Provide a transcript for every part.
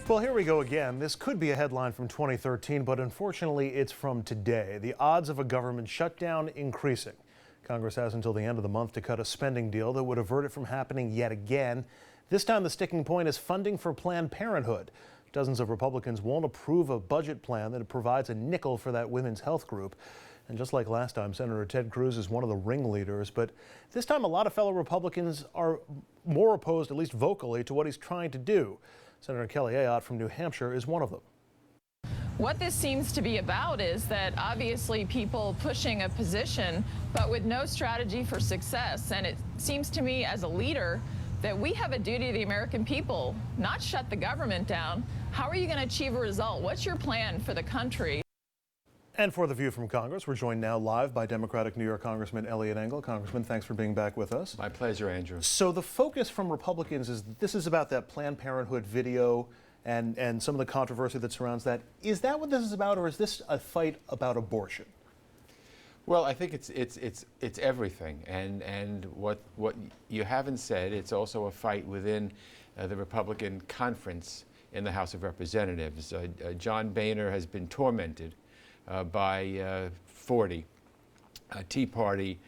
Well, here we go again. This could be a headline from 2013, but unfortunately it's from today. The odds of a government shutdown increasing. Congress has until the end of the month to cut a spending deal that would avert it from happening yet again. This time the sticking point is funding for Planned Parenthood. Dozens of Republicans won't approve a budget plan that provides a nickel for that women's health group. And just like last time, Senator Ted Cruz is one of the ringleaders. But this time a lot of fellow Republicans are more opposed, at least vocally, to what he's trying to do. Senator Ayotte from New Hampshire is one of them. What this seems to be about is that obviously people pushing a position, but with no strategy for success. And it seems to me as a leader that we have a duty to the American people, not shut the government down. How are you going to achieve a result? What's your plan for the country? And for The View from Congress, we're joined now live by Democratic New York Congressman Eliot Engel. Congressman, thanks for being back with us. My pleasure, Andrew. So the focus from Republicans is this is about that Planned Parenthood video and some of the controversy that surrounds that. Is that what this is about, or is this a fight about abortion? Well, I think it's everything, and what you haven't said, it's also a fight within the Republican conference in the House of Representatives. John Boehner has been tormented by 40 Tea Party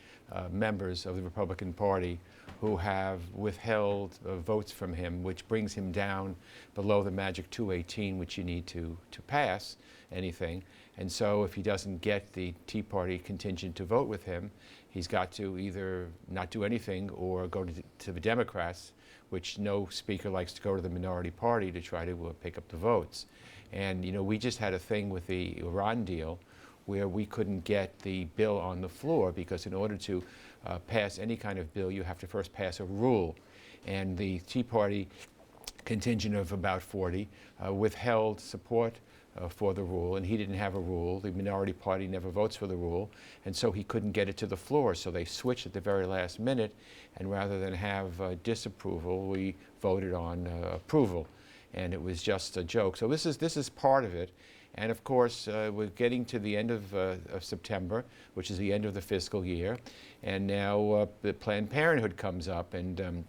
members of the Republican Party who have withheld votes from him, which brings him down below the magic 218, which you need to pass anything. And so if he doesn't get the Tea Party contingent to vote with him, he's got to either not do anything or go to the Democrats, which no speaker likes to go to the minority party to try to pick up the votes. And, you know, we just had a thing with the Iran deal where we couldn't get the bill on the floor because in order to pass any kind of bill, you have to first pass a rule. And the Tea Party contingent of about 40 withheld support for the rule, and he didn't have a rule. The minority party never votes for the rule, and so he couldn't get it to the floor. So they switched at the very last minute, and rather than have disapproval, we voted on approval. And it was just a joke. So this is part of it. And of course, we're getting to the end of September, which is the end of the fiscal year. And now the Planned Parenthood comes up, and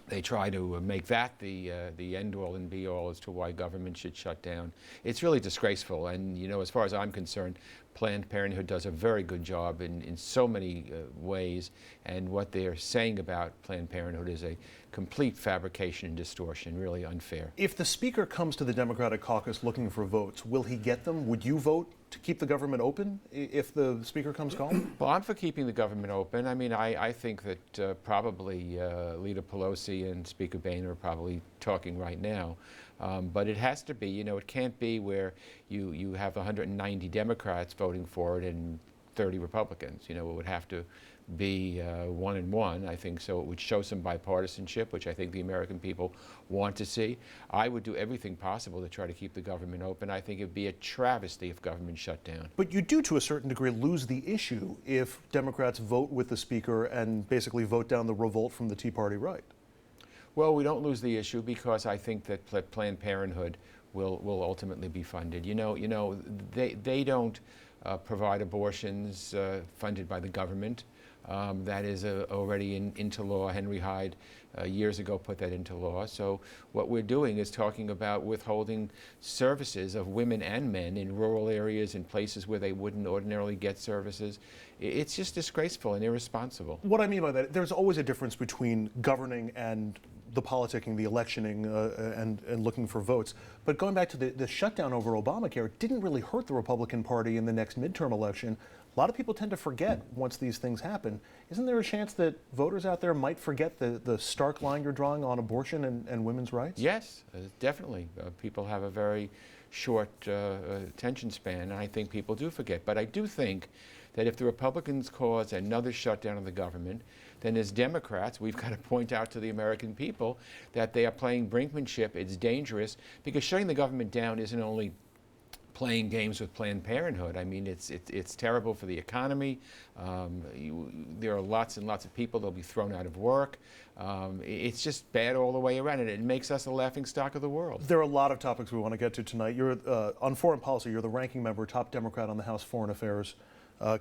they try to make that the end-all and be-all as to why government should shut down. It's really disgraceful. And, you know, as far as I'm concerned, Planned Parenthood does a very good job in so many ways. And what they're saying about Planned Parenthood is a complete fabrication and distortion, really unfair. If the Speaker comes to the Democratic caucus looking for votes, will he get them? Would you vote to keep the government open if the Speaker comes calling? Well, I'm for keeping the government open. I mean, I think that probably Leader Pelosi and Speaker Boehner are probably talking right now. But it has to be, you know, it can't be where you have 190 Democrats voting for it and 30 Republicans. You know, it would have to be 1 and 1, I think, so it would show some bipartisanship, which I think the American people want to see. I would do everything possible to try to keep the government open. I think it would be a travesty if government shut down. But you do, to a certain degree, lose the issue if Democrats vote with the Speaker and basically vote down the revolt from the Tea Party right. Well, we don't lose the issue because I think that Planned Parenthood will ultimately be funded. You know, they don't provide abortions funded by the government. That is already into law. Henry Hyde years ago put that into law. So what we're doing is talking about withholding services of women and men in rural areas, in places where they wouldn't ordinarily get services. It's just disgraceful and irresponsible. What I mean by that, there's always a difference between governing and the politicking, the electioning, and looking for votes. But going back to the shutdown over Obamacare, it didn't really hurt the Republican Party in the next midterm election. A lot of people tend to forget once these things happen. Isn't there a chance that voters out there might forget the stark line you're drawing on abortion and women's rights? Yes, definitely. People have a very short attention span, and I think people do forget. But I do think that if the Republicans cause another shutdown of the government, then as Democrats, we've got to point out to the American people that they are playing brinkmanship. It's dangerous because shutting the government down isn't only playing games with Planned Parenthood. I mean, it's terrible for the economy. There are lots and lots of people that'll be thrown out of work. It's just bad all the way around, and it makes us a laughingstock of the world. There are a lot of topics we want to get to tonight. You're on foreign policy. You're the ranking member, top Democrat on the House Foreign Affairs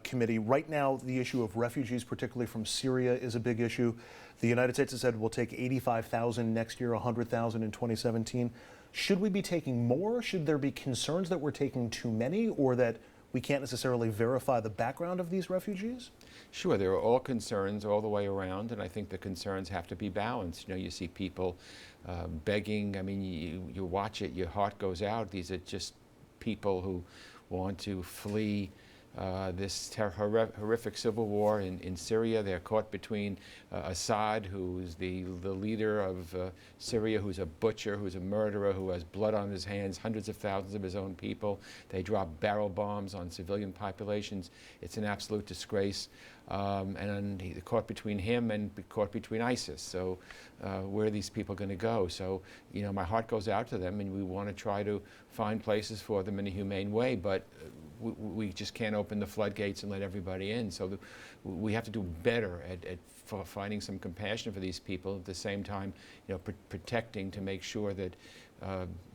committee. Right now, the issue of refugees, particularly from Syria, is a big issue. The United States has said we'll take 85,000 next year, 100,000 in 2017. Should we be taking more? Should there be concerns that we're taking too many, or that we can't necessarily verify the background of these refugees? Sure, there are all concerns all the way around, and I think the concerns have to be balanced. You know, you see people begging. I mean, you watch it, your heart goes out. These are just people who want to flee this horrific civil war in Syria. They're caught between Assad, who's the leader of Syria, who's a butcher, who's a murderer, who has blood on his hands, hundreds of thousands of his own people. They drop barrel bombs on civilian populations. It's an absolute disgrace. And he's caught between him and caught between ISIS. So where are these people going to go? So, you know, my heart goes out to them, and we want to try to find places for them in a humane way, but we just can't open the floodgates and let everybody in. So we have to do better at finding some compassion for these people, at the same time, you know, protecting to make sure that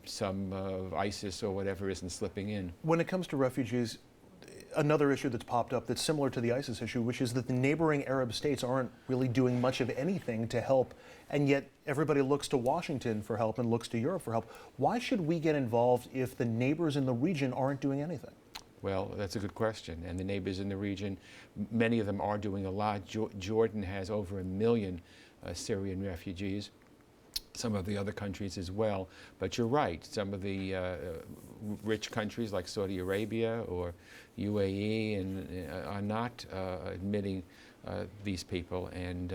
some ISIS or whatever isn't slipping in. When it comes to refugees, another issue that's popped up that's similar to the ISIS issue, which is that the neighboring Arab states aren't really doing much of anything to help, and yet everybody looks to Washington for help and looks to Europe for help. Why should we get involved if the neighbors in the region aren't doing anything? Well, that's a good question. And the neighbors in the region, many of them are doing a lot. Jordan has over 1 million Syrian refugees, some of the other countries as well. But you're right, some of the rich countries like Saudi Arabia or UAE are not admitting these people, and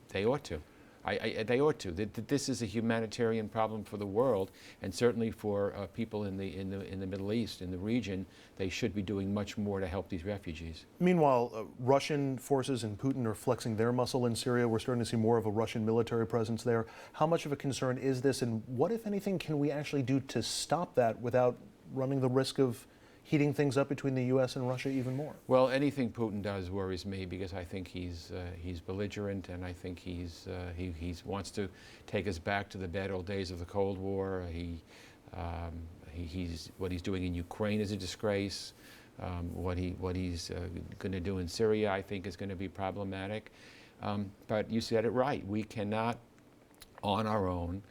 they ought to. They ought to. This is a humanitarian problem for the world, and certainly for people in the Middle East, in the region. They should be doing much more to help these refugees. Meanwhile, Russian forces and Putin are flexing their muscle in Syria. We're starting to see more of a Russian military presence there. How much of a concern is this, and what, if anything, can we actually do to stop that without running the risk of heating things up between the U.S. and Russia even more? Well, anything Putin does worries me, because I think he's belligerent, and I think he wants to take us back to the bad old days of the Cold War. What he's doing in Ukraine is a disgrace. What he's going to do in Syria, I think, is going to be problematic. But you said it right. We cannot, on our own,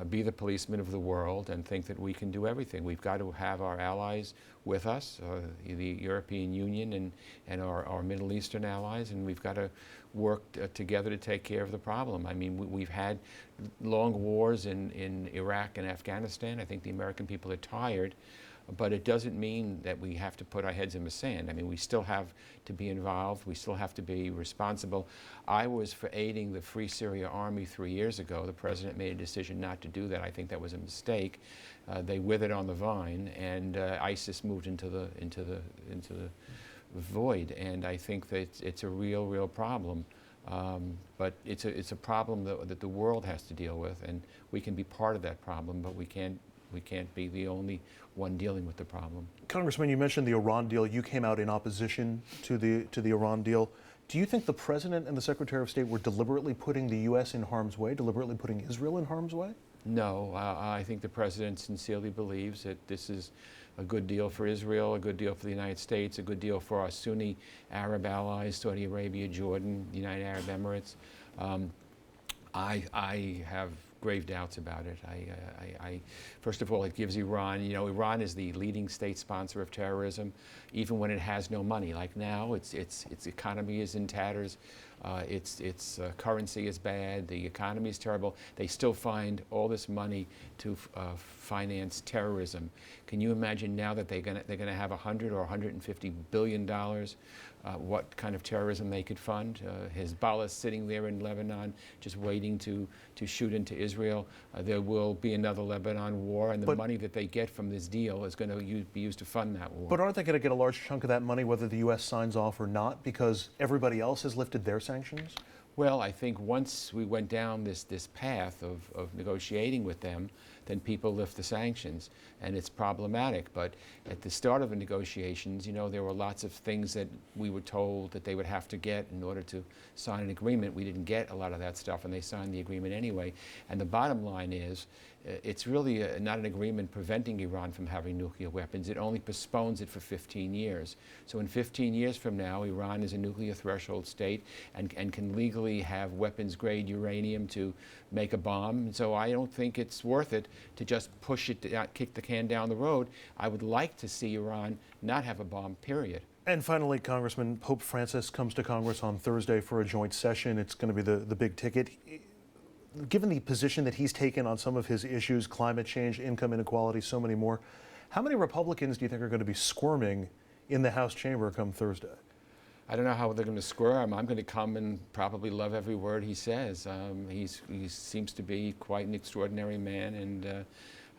be the policeman of the world and think that we can do everything. We've got to have our allies with us, the European Union and our Middle Eastern allies, and we've got to work together to take care of the problem. I mean, we've had long wars in Iraq and Afghanistan. I think the American people are tired, but it doesn't mean that we have to put our heads in the sand. I mean, we still have to be involved. We still have to be responsible. I was for aiding the Free Syria Army 3 years ago. The president made a decision not to do that. I think that was a mistake. They withered on the vine, and ISIS moved into the void. And I think that it's a real problem. But it's a problem that the world has to deal with, and we can be part of that problem, but we can't be the only one dealing with the problem. Congressman, you mentioned the Iran deal. You came out in opposition to the Iran deal. Do you think the President and the Secretary of State were deliberately putting the U.S. in harm's way, deliberately putting Israel in harm's way? No, I think the President sincerely believes that this is a good deal for Israel, a good deal for the United States, a good deal for our Sunni Arab allies, Saudi Arabia, Jordan, the United Arab Emirates. I have grave doubts about it. First of all, it gives Iran, you know, Iran is the leading state sponsor of terrorism, even when it has no money. Like now, its economy is in tatters, its currency is bad, the economy is terrible. They still find all this money to finance terrorism. Can you imagine now that they're going to have $100 or $150 billion? What kind of terrorism they could fund? Hezbollah sitting there in Lebanon, just waiting to shoot into Israel. There will be another Lebanon war, and the money that they get from this deal is going to be used to fund that war. But aren't they going to get a large chunk of that money, whether the U.S. signs off or not, because everybody else has lifted their sanctions? Well, I think once we went down this path of negotiating with them, then people lift the sanctions, and it's problematic. But at the start of the negotiations, you know, there were lots of things that we were told that they would have to get in order to sign an agreement. We didn't get a lot of that stuff, and they signed the agreement anyway. And the bottom line is, it's really not an agreement preventing Iran from having nuclear weapons. It only postpones it for 15 years. So in 15 years from now, Iran is a nuclear threshold state and can legally have weapons-grade uranium to make a bomb. So I don't think it's worth it to just push it, kick the can down the road. I would like to see Iran not have a bomb, period. And finally, Congressman, Pope Francis comes to Congress on Thursday for a joint session. It's going to be the big ticket. Given the position that he's taken on some of his issues, climate change, income inequality, so many more, how many Republicans do you think are going to be squirming in the House chamber come Thursday? I don't know how they're going to squirm. I'm going to come and probably love every word he says. He seems to be quite an extraordinary man, and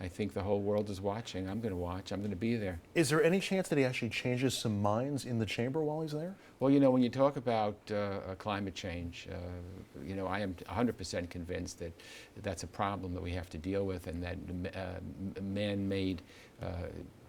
I think the whole world is watching. I'm going to watch. I'm going to be there. Is there any chance that he actually changes some minds in the chamber while he's there? Well, you know, when you talk about climate change, you know, I am 100% convinced that that's a problem that we have to deal with, and that man-made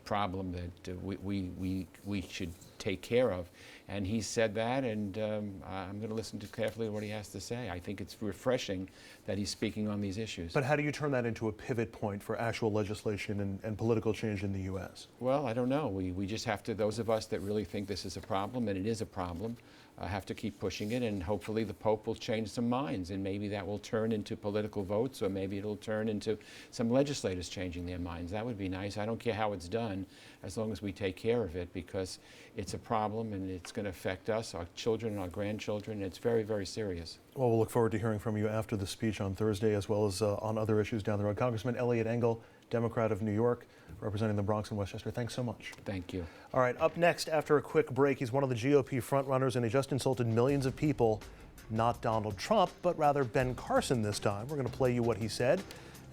problem that we should take care of. And he said that, and I'm going to listen to carefully what he has to say. I think it's refreshing that he's speaking on these issues. But how do you turn that into a pivot point for actual legislation and political change in the U.S.? Well, I don't know. We just have to, those of us that really think this is a problem, and it is a problem, have to keep pushing it, and hopefully the Pope will change some minds, and maybe that will turn into political votes, or maybe it'll turn into some legislators changing their minds. That would be nice. I don't care how it's done, as long as we take care of it, because it's a problem, and it's going to affect us, our children, and our grandchildren. It's very, very serious. Well, we'll look forward to hearing from you after the speech on Thursday, as well as on other issues down the road. Congressman Eliot Engel, Democrat of New York, representing the Bronx and Westchester. Thanks so much. Thank you. All right, up next, after a quick break, he's one of the GOP frontrunners, and he just insulted millions of people. Not Donald Trump, but rather Ben Carson this time. We're going to play you what he said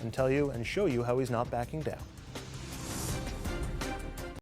and tell you and show you how he's not backing down.